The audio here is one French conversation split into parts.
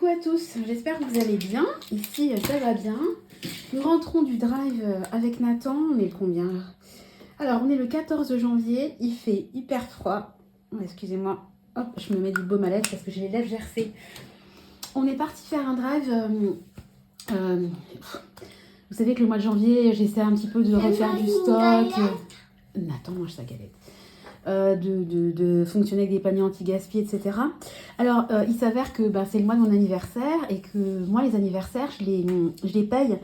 Coucou à tous, j'espère que vous allez bien. Ici, ça va bien. Nous rentrons du drive avec Nathan. On est le combien là? Alors, on est le 14 janvier. Il fait hyper froid. Oh, excusez-moi. Hop, je me mets du baume à lèvres parce que j'ai les lèvres gercées. On est parti faire un drive. Vous savez que le mois de janvier, j'essaie un petit peu de refaire du stock. Nathan mange sa galette. De fonctionner avec des paniers anti-gaspi, etc. Alors, il s'avère que c'est le mois de mon anniversaire et que moi, les anniversaires, je les paye,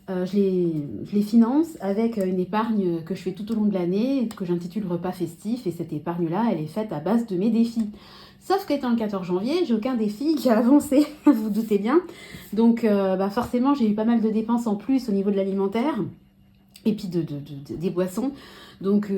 je les finance avec une épargne que je fais tout au long de l'année, que j'intitule repas festif. Et cette épargne-là, elle est faite à base de mes défis. Sauf qu'étant le 14 janvier, j'ai aucun défi qui a avancé, vous vous doutez bien. Donc, forcément, j'ai eu pas mal de dépenses en plus au niveau de l'alimentaire et puis des boissons. Donc,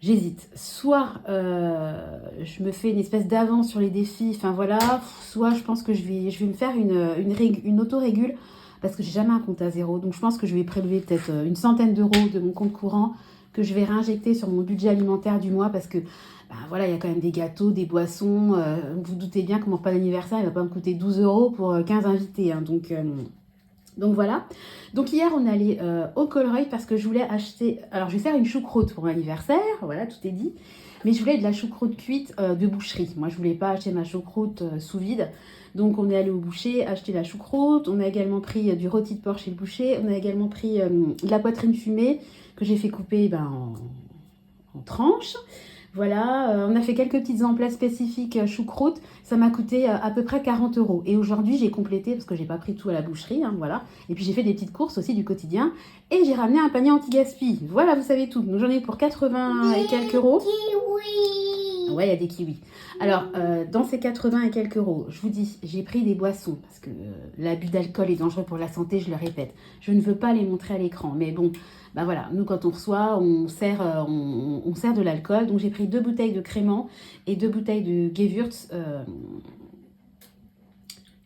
j'hésite. Soit je me fais une espèce d'avance sur les défis, enfin voilà, soit je pense que je vais me faire une autorégule parce que j'ai jamais un compte à zéro. Donc je pense que je vais prélever peut-être une centaine d'euros de mon compte courant que je vais réinjecter sur mon budget alimentaire du mois parce que voilà, il y a quand même des gâteaux, des boissons. Vous vous doutez bien que mon repas d'anniversaire, il va pas me coûter 12 euros pour 15 invités. Hein, donc voilà. Donc hier on est allé au Colruyt parce que je voulais acheter. Alors je vais faire une choucroute pour mon anniversaire, voilà, tout est dit. Mais je voulais de la choucroute cuite de boucherie. Moi je voulais pas acheter ma choucroute sous vide. Donc on est allé au boucher acheter la choucroute. On a également pris du rôti de porc chez le boucher. On a également pris de la poitrine fumée que j'ai fait couper en tranches. Voilà, on a fait quelques petites emplats spécifiques choucroute. Ça m'a coûté à peu près 40 euros. Et aujourd'hui, j'ai complété, parce que j'ai pas pris tout à la boucherie, hein, voilà. Et puis j'ai fait des petites courses aussi du quotidien. Et j'ai ramené un panier anti-gaspi. Voilà, vous savez tout. Donc j'en ai pour 80 et quelques euros. Kiwis. Ouais, il y a des kiwis. Alors, dans ces 80 et quelques euros, je vous dis, j'ai pris des boissons. Parce que l'abus d'alcool est dangereux pour la santé, je le répète. Je ne veux pas les montrer à l'écran. Mais bon, voilà, nous quand on reçoit, on sert de l'alcool. Donc j'ai pris 2 bouteilles de crément et 2 bouteilles de Gewürz.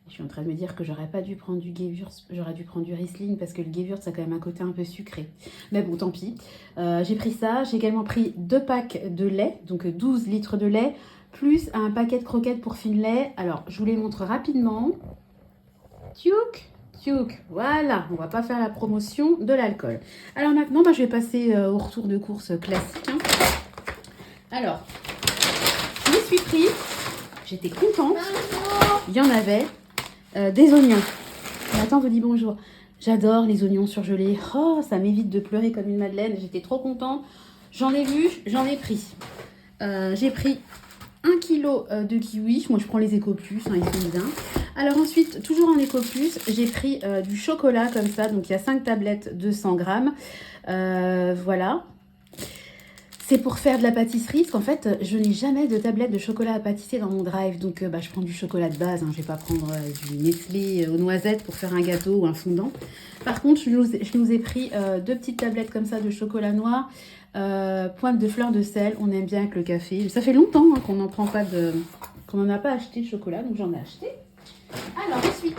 Je suis en train de me dire que j'aurais pas dû prendre du Gewürz, j'aurais dû prendre du Riesling parce que le Gewürz ça a quand même un côté un peu sucré. Mais bon, tant pis. J'ai pris ça, j'ai également pris 2 packs de lait, donc 12 litres de lait, plus un paquet de croquettes pour Finlay. Alors, je vous les montre rapidement. Tchouk, voilà, on va pas faire la promotion de l'alcool. Alors maintenant, je vais passer au retour de course classique. Hein. Alors, je me suis pris, j'étais contente, il y en avait, des oignons. Nathan vous dit bonjour. J'adore les oignons surgelés. Oh, ça m'évite de pleurer comme une madeleine. J'étais trop contente. J'en ai vu, j'en ai pris. J'ai pris 1 kg de kiwis. Moi, je prends les Ecoplus, hein, ils sont bien. Alors ensuite, toujours en Ecoplus, j'ai pris du chocolat comme ça. Donc, il y a 5 tablettes de 100 grammes. Voilà. C'est pour faire de la pâtisserie, parce qu'en fait, je n'ai jamais de tablette de chocolat à pâtisser dans mon drive. Donc, je prends du chocolat de base. Hein. Je ne vais pas prendre du Nestlé aux noisettes pour faire un gâteau ou un fondant. Par contre, je nous ai pris 2 petites tablettes comme ça de chocolat noir. Pointe de fleur de sel. On aime bien avec le café. Ça fait longtemps hein, qu'on n'en prend pas qu'on n'en a pas acheté de chocolat. Donc, j'en ai acheté. Alors, ensuite,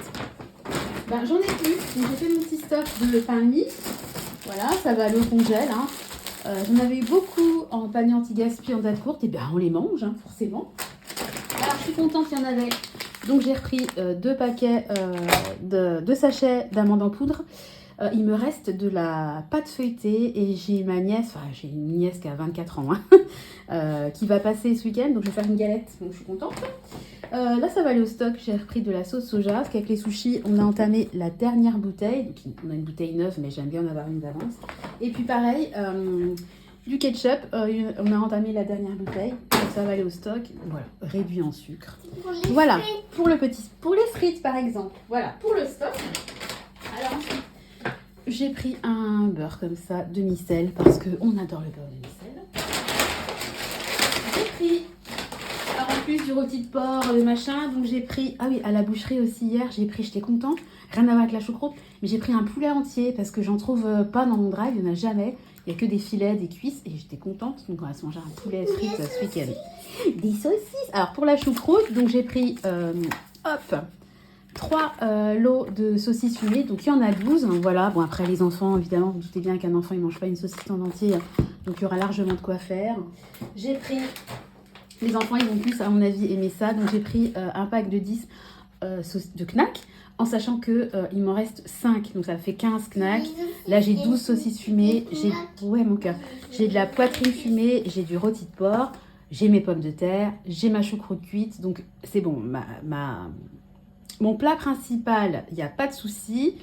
j'en ai plus. J'ai fait mon petit stock de pain mi. Voilà, ça va aller au congèle. Hein. J'en avais eu beaucoup en panier anti-gaspi en date courte, et bien on les mange, hein, forcément. Alors je suis contente, il y en avait. Donc j'ai repris 2 paquets, 2 sachets d'amandes en poudre. Il me reste de la pâte feuilletée et j'ai une nièce qui a 24 ans, hein, qui va passer ce week-end, donc je vais faire une galette, donc je suis contente. Là ça va aller au stock, j'ai repris de la sauce soja, parce qu'avec les sushis on a entamé la dernière bouteille, donc on a une bouteille neuve mais j'aime bien en avoir une d'avance. Et puis pareil, du ketchup, on a entamé la dernière bouteille, donc ça va aller au stock, voilà, réduit en sucre. Voilà, pour les frites par exemple, voilà, pour le stock. Alors ensuite, j'ai pris un beurre comme ça, demi-sel, parce qu'on adore le beurre demi-sel. J'ai pris... Alors en plus du rôti de porc, le machin, donc j'ai pris... Ah oui, à la boucherie aussi hier, j'étais contente. Rien à voir avec la choucroute, mais j'ai pris un poulet entier parce que j'en trouve pas dans mon drive, il n'y en a jamais. Il n'y a que des filets, des cuisses et j'étais contente. Donc on va se manger un poulet frites ce week-end. Des saucisses. Alors pour la choucroute, donc j'ai pris 3 lots de saucisses fumées. Donc il y en a 12. Hein, voilà. Bon après les enfants, évidemment, vous doutez bien qu'un enfant il ne mange pas une saucisse en entier. Donc il y aura largement de quoi faire. J'ai pris... Les enfants, ils vont plus, à mon avis, aimer ça. Donc, j'ai pris un pack de 10 de knacks, en sachant que il m'en reste 5, donc ça fait 15 knacks. Là, j'ai 12 saucisses fumées, ouais, mon cœur. J'ai de la poitrine fumée, j'ai du rôti de porc, j'ai mes pommes de terre, j'ai ma choucroute cuite, donc c'est bon. Mon plat principal, il n'y a pas de souci.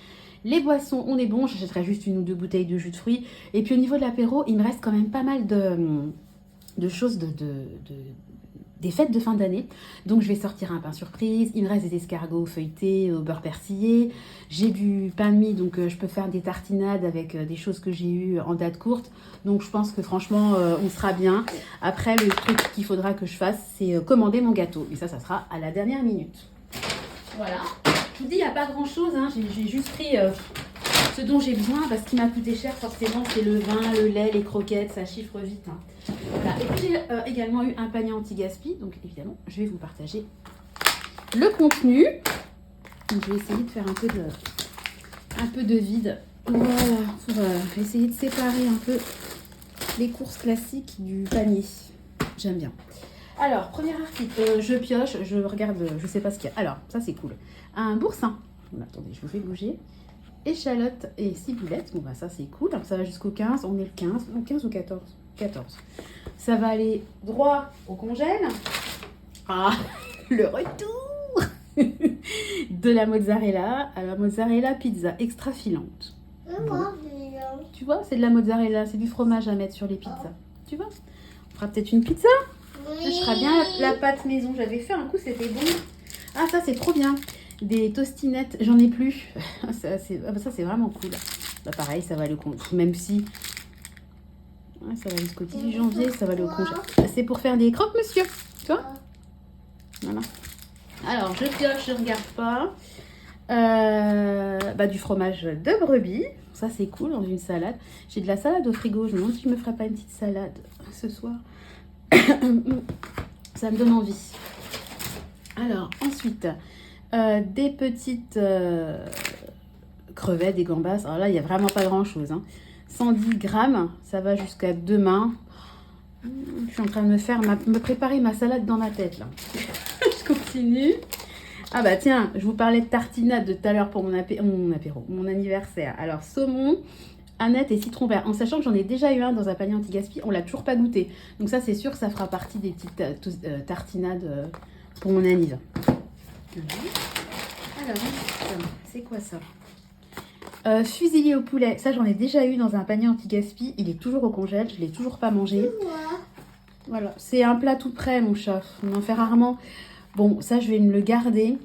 Les boissons, on est bon. J'achèterai juste 1 ou 2 bouteilles de jus de fruits. Et puis au niveau de l'apéro, il me reste quand même pas mal de choses des fêtes de fin d'année. Donc je vais sortir un pain surprise. Il me reste des escargots feuilletés au beurre persillé. J'ai du pain de mie, donc je peux faire des tartinades avec des choses que j'ai eues en date courte. Donc je pense que franchement, on sera bien. Après, le truc qu'il faudra que je fasse, c'est commander mon gâteau. Et ça sera à la dernière minute. Voilà. Je vous dis, il n'y a pas grand-chose. Hein. J'ai juste pris ce dont j'ai besoin parce qu'il m'a coûté cher. Forcément, c'est le vin, le lait, les croquettes. Ça chiffre vite. Hein. Voilà. Et puis, j'ai également eu un panier anti-gaspi. Donc, évidemment, je vais vous partager le contenu. Donc, je vais essayer de faire un peu de vide. Voilà. Pour essayer de séparer un peu les courses classiques du panier. J'aime bien. Alors, premier article, je pioche, je regarde, je sais pas ce qu'il y a. Alors, ça c'est cool. Un boursin. Attendez, je vous fais bouger. Échalote et ciboulette. Bon, bah ça c'est cool. Alors, ça va jusqu'au 15. On est le 15. Non, 15 ou 14 14. Ça va aller droit au congèle. Ah, le retour de la mozzarella à la mozzarella pizza extra filante. Bon. Tu vois, c'est de la mozzarella, c'est du fromage à mettre sur les pizzas. Tu vois, on fera peut-être une pizza. Ça, je ferai bien la pâte maison. J'avais fait un coup, c'était bon. Ah, ça, c'est trop bien. Des tostinettes, j'en ai plus. Ça, c'est vraiment cool. Bah, pareil, ça va le compte. Même si... Ouais, ça va jusqu'au 18 janvier, ça va le congé. C'est pour faire des croque-monsieur. Tu vois? Voilà. Alors, je pioche, je regarde pas. Du fromage de brebis. Ça, c'est cool dans une salade. J'ai de la salade au frigo. Je me demande si je me ferais pas une petite salade ce soir. Ça me donne envie. Alors, ensuite, des petites crevettes, des gambas. Alors là, il n'y a vraiment pas grand-chose. Hein. 110 grammes, ça va jusqu'à demain. Je suis en train de me préparer ma salade dans ma tête, là. Je continue. Ah bah tiens, je vous parlais de tartinade de tout à l'heure pour mon apéro, mon anniversaire. Alors, saumon, aneth et citron vert. En sachant que j'en ai déjà eu un dans un panier anti-gaspi, on l'a toujours pas goûté. Donc ça, c'est sûr, ça fera partie des petites tartinades pour mon anniversaire. Alors, c'est quoi ça? Fusilli au poulet. Ça, j'en ai déjà eu dans un panier anti-gaspi. Il est toujours au congèle. Je l'ai toujours pas mangé. Voilà, c'est un plat tout prêt, mon chat. On en fait rarement. Bon, ça, je vais me le garder.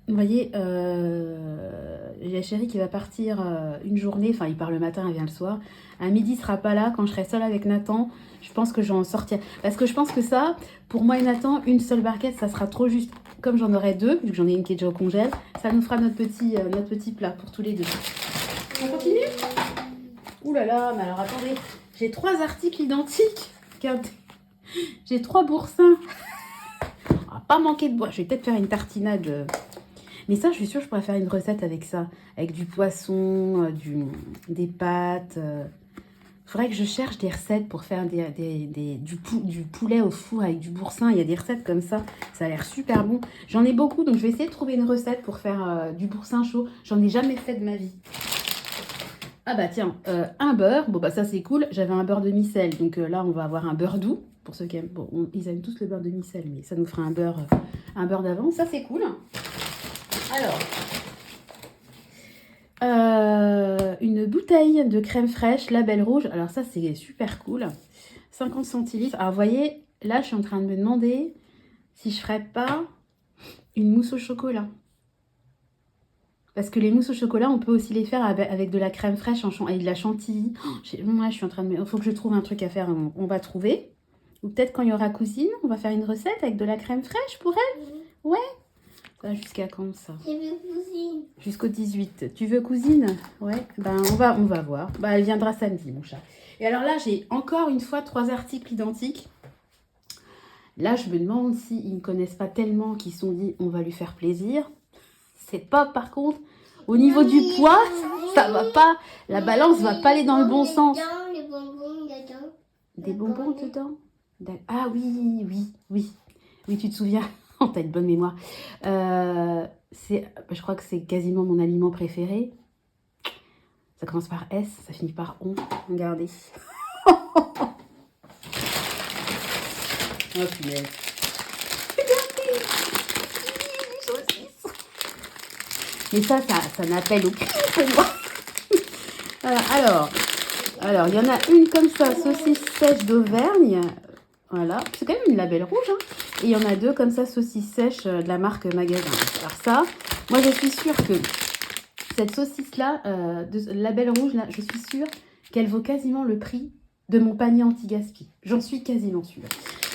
Vous voyez, il y a chérie qui va partir une journée. Enfin, il part le matin, il vient le soir. À midi, il sera pas là. Quand je serai seule avec Nathan, je pense que j'en sortirai. Parce que je pense que ça, pour moi et Nathan, une seule barquette, ça sera trop juste. Comme j'en aurai 2, vu que j'en ai une qui est déjà au congèle, ça nous fera notre petit plat pour tous les 2. On continue? Ouh là là, mais alors attendez, j'ai 3 articles identiques. Regardez, j'ai 3 boursins. On va pas manquer de bois. Je vais peut-être faire une tartinade. Mais ça, je suis sûre que je pourrais faire une recette avec ça. Avec du poisson, des pâtes. Il faudrait que je cherche des recettes pour faire du poulet au four avec du boursin. Il y a des recettes comme ça. Ça a l'air super bon. J'en ai beaucoup, donc je vais essayer de trouver une recette pour faire du boursin chaud. J'en ai jamais fait de ma vie. Ah bah tiens, un beurre. Bon bah ça c'est cool. J'avais un beurre demi-sel. Donc là, on va avoir un beurre doux. Pour ceux qui aiment. Bon, ils aiment tous le beurre demi-sel, mais ça nous fera un beurre d'avance. Ça c'est cool. Alors, une bouteille de crème fraîche, label rouge. Alors ça, c'est super cool. 50 centilitres. Alors, vous voyez, là, je suis en train de me demander si je ferais pas une mousse au chocolat. Parce que les mousses au chocolat, on peut aussi les faire avec de la crème fraîche avec de la chantilly. Moi, je suis en train de... Il faut que je trouve un truc à faire. On va trouver. Ou peut-être quand il y aura cousine, on va faire une recette avec de la crème fraîche pour elle. Ouais. Jusqu'à quand ça? Je veux cousine. Jusqu'au 18. Tu veux cousine? Ouais. Ben on va voir. Bah elle viendra samedi, mon chat. Et alors là, j'ai encore une fois 3 articles identiques. Là, je me demande s'ils ne connaissent pas tellement qu'ils se sont dit on va lui faire plaisir. C'est pas par contre au niveau du poids, ça va pas. La balance va pas aller dans le bon sens. Les bonbons dedans. Des bonbons dedans? Ah oui, tu te souviens? T'as une bonne mémoire. je crois que c'est quasiment mon aliment préféré. Ça commence par S, ça finit par on. Regardez. Oh punaise. Regardez. Les saucisses. Mais ça n'appelle aucun moi. Alors, il y en a une comme ça, saucisse sèche d'Auvergne. Voilà, c'est quand même une label rouge. Hein. Et il y en a deux comme ça, saucisse sèche de la marque Magasin. Alors ça, moi je suis sûre que cette saucisse-là, de label rouge, là, je suis sûre qu'elle vaut quasiment le prix de mon panier anti-gaspi. J'en suis quasiment sûre.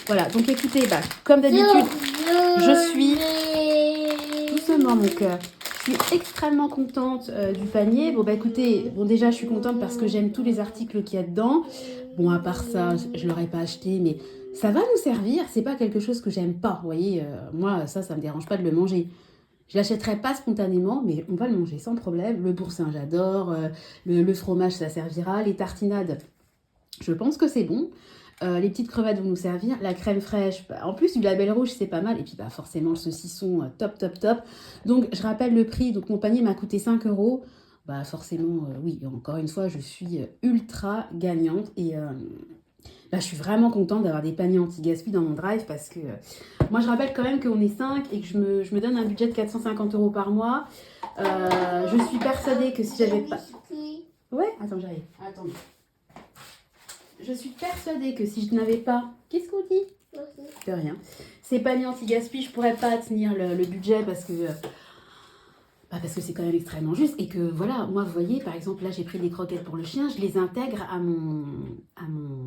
Voilà, donc écoutez, comme d'habitude, je suis doucement mon cœur. Je suis extrêmement contente du panier. Bon, écoutez, déjà, je suis contente parce que j'aime tous les articles qu'il y a dedans. Bon, à part ça, je ne l'aurais pas acheté, mais ça va nous servir. C'est pas quelque chose que j'aime pas. Vous voyez, moi, ça me dérange pas de le manger. Je l'achèterai pas spontanément, mais on va le manger sans problème. Le boursin, j'adore. Le fromage, ça servira. Les tartinades, je pense que c'est bon. Les petites crevettes vont nous servir. La crème fraîche, en plus du label rouge, c'est pas mal. Et puis forcément, le saucisson, top. Donc, je rappelle le prix. Donc, mon panier m'a coûté 5 €. Forcément, oui, encore une fois, je suis ultra gagnante. Et là, je suis vraiment contente d'avoir des paniers anti-gaspi dans mon drive parce que moi, je rappelle quand même qu'on est 5 et que je me donne un budget de 450 € par mois. Je suis persuadée que si j'avais pas... Ouais, attends, j'arrive. Attendez. Je suis persuadée que si je n'avais pas... Qu'est-ce qu'on dit? De rien. Ces paniers anti-gaspi, je pourrais pas tenir le budget parce que c'est quand même extrêmement juste. Et que voilà, moi, vous voyez, par exemple, là, j'ai pris des croquettes pour le chien, je les intègre à mon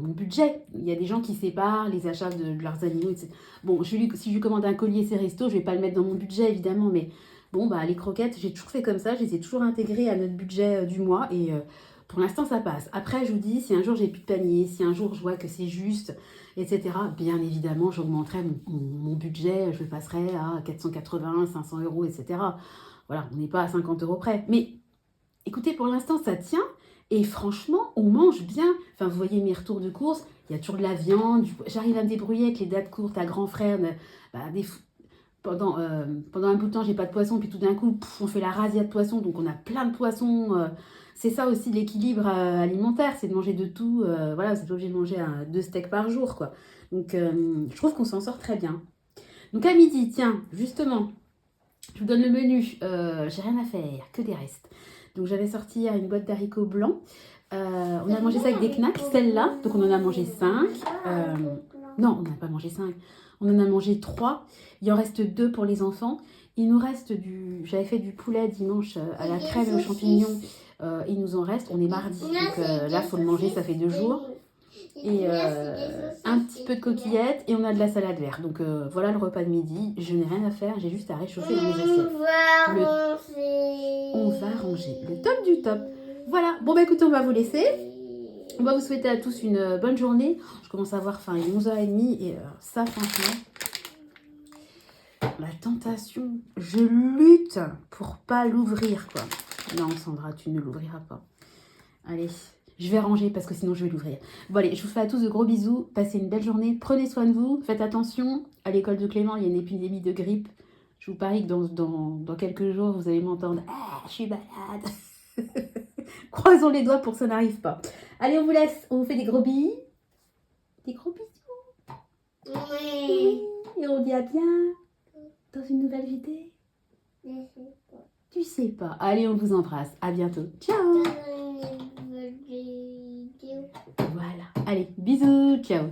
budget. Il y a des gens qui séparent les achats de leurs animaux, etc. Bon, si je lui commande un collier, c'est resto, je vais pas le mettre dans mon budget, évidemment, mais bon, les croquettes, j'ai toujours fait comme ça, je les ai toujours intégrées à notre budget du mois et... pour l'instant, ça passe. Après, je vous dis, si un jour j'ai plus de panier, si un jour je vois que c'est juste, etc., bien évidemment, j'augmenterai mon budget, je le passerai à 480, 500 €, etc. Voilà, on n'est pas à 50 € près. Mais écoutez, pour l'instant, ça tient. Et franchement, on mange bien. Enfin, vous voyez mes retours de course, il y a toujours de la viande. J'arrive à me débrouiller avec les dates courtes à grand frère. Pendant un bout de temps, j'ai pas de poisson. Puis tout d'un coup, on fait la razzia de poissons. Donc, on a plein de poissons. C'est ça aussi l'équilibre alimentaire. C'est de manger de tout. Voilà, vous êtes obligé de manger 2 steaks par jour, quoi. Donc, je trouve qu'on s'en sort très bien. Donc, à midi, tiens, justement... Je vous donne le menu, j'ai rien à faire, que des restes. Donc j'avais sorti hier une boîte d'haricots blancs. On a mangé ça avec des knacks, celle-là. Donc on en a mangé 5. Non, on n'a pas mangé 5. On en a mangé 3. Il en reste 2 pour les enfants. Il nous reste J'avais fait du poulet dimanche à la crème et aux champignons. Il nous en reste. On est mardi. Donc là, il faut le manger, ça fait 2 jours. Et un petit peu de coquillettes et on a de la salade verte. Donc voilà le repas de midi. Je n'ai rien à faire, j'ai juste à réchauffer mes assiettes. On va ranger. Le top du top. Voilà. Bon écoutez, on va vous laisser. On va vous souhaiter à tous une bonne journée. Je commence à avoir faim, il est 11h30 et ça franchement, la tentation, je lutte pour pas l'ouvrir quoi. Non Sandra, tu ne l'ouvriras pas. Allez. Je vais ranger parce que sinon je vais l'ouvrir. Bon allez, je vous fais à tous de gros bisous. Passez une belle journée. Prenez soin de vous. Faites attention. À l'école de Clément, il y a une épidémie de grippe. Je vous parie que dans quelques jours, vous allez m'entendre. Ah, je suis malade. Croisons les doigts pour que ça n'arrive pas. Allez, on vous laisse. On vous fait des gros billes. Des gros bisous. Oui. Et on dit à bien dans une nouvelle vidéo. Tu sais pas. Allez, on vous embrasse. À bientôt. Ciao. Voilà. Allez, bisous. Ciao.